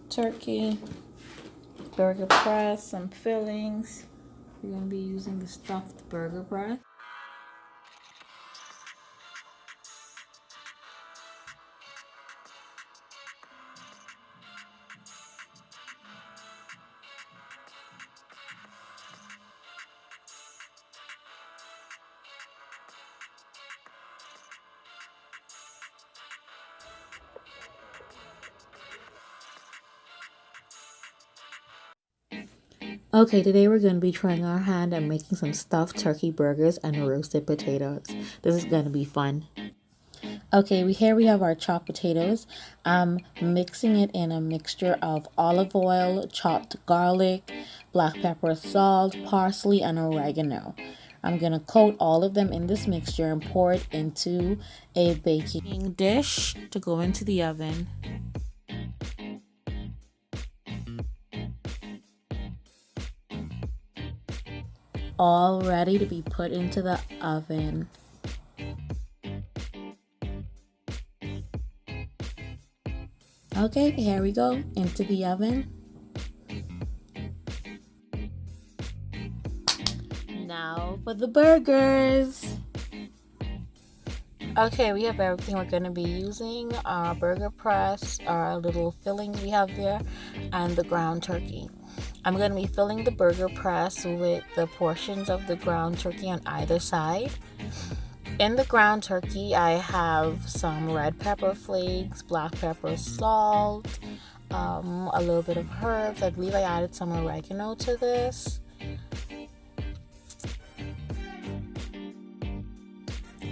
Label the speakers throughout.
Speaker 1: turkey, burger press, some fillings. We're going to be using the stuffed burger press. Okay, today we're going to be trying our hand at making some stuffed turkey burgers and roasted potatoes. This is going to be fun. Okay, here we have our chopped potatoes. I'm mixing it in a mixture of olive oil, chopped garlic, black pepper, salt, parsley, and oregano. I'm going to coat all of them in this mixture and pour it into a baking dish to go into the oven. All ready to be put into the oven. Okay, here we go, into the oven. Now for the burgers. Okay, we have everything we're going to be using. Our burger press, our little fillings we have there, and the ground turkey. I'm going to be filling the burger press with the portions of the ground turkey on either side. In the ground turkey, I have some red pepper flakes, black pepper, salt, a little bit of herbs. I believe I added some oregano to this.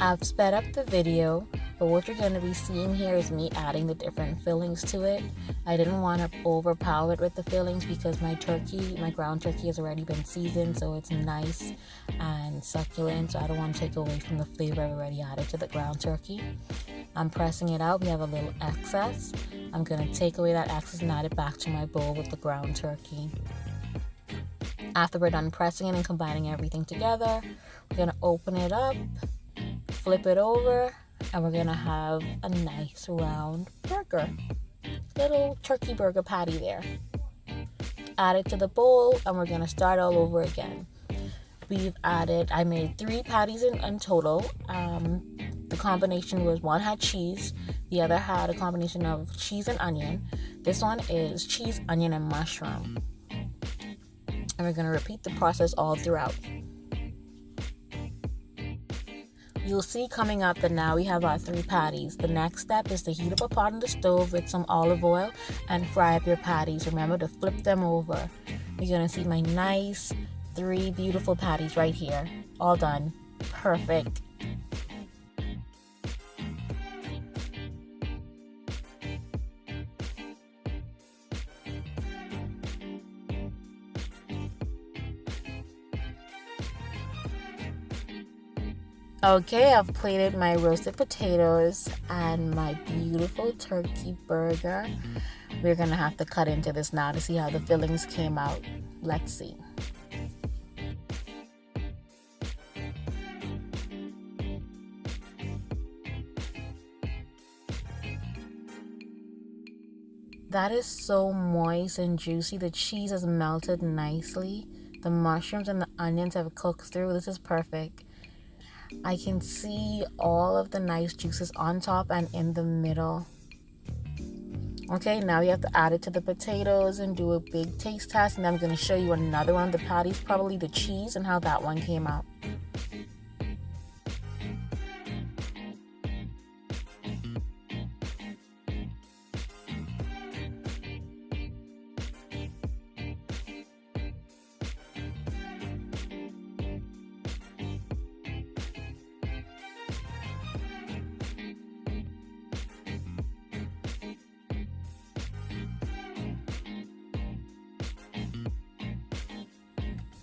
Speaker 1: I've sped up the video, but what you're going to be seeing here is me adding the different fillings to it. I didn't want to overpower it with the fillings because my ground turkey has already been seasoned, so it's nice and succulent, so I don't want to take away from the flavor I've already added to the ground turkey. I'm pressing it out. We have a little excess. I'm going to take away that excess and add it back to my bowl with the ground turkey. After we're done pressing it and combining everything together, we're going to open it up, flip it over, and we're gonna have a nice round burger. Little turkey burger patty there. Add it to the bowl, and we're gonna start all over again. I made 3 patties in total. The combination was, one had cheese, the other had a combination of cheese and onion. This one is cheese, onion, and mushroom. And we're gonna repeat the process all throughout. You'll see coming up that now we have our 3 patties. The next step is to heat up a pot on the stove with some olive oil and fry up your patties. Remember to flip them over. You're gonna see my nice 3 beautiful patties right here. All done. Perfect. Okay, I've plated my roasted potatoes and my beautiful turkey burger. We're gonna have to cut into this now to see how the fillings came out. Let's see. That is so moist and juicy. The cheese has melted nicely. The mushrooms and the onions have cooked through. This is perfect. I can see all of the nice juices on top and in the middle. Okay, now you have to add it to the potatoes and do a big taste test. And then I'm going to show you another one of the patties, probably the cheese, and how that one came out.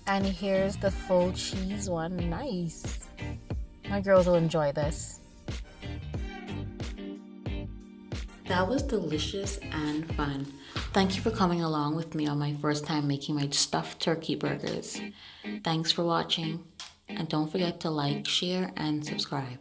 Speaker 1: And here's the full cheese one. Nice. My girls will enjoy this. That was delicious and fun. Thank you for coming along with me on my first time making my stuffed turkey burgers. Thanks for watching. And don't forget to like, share, and subscribe.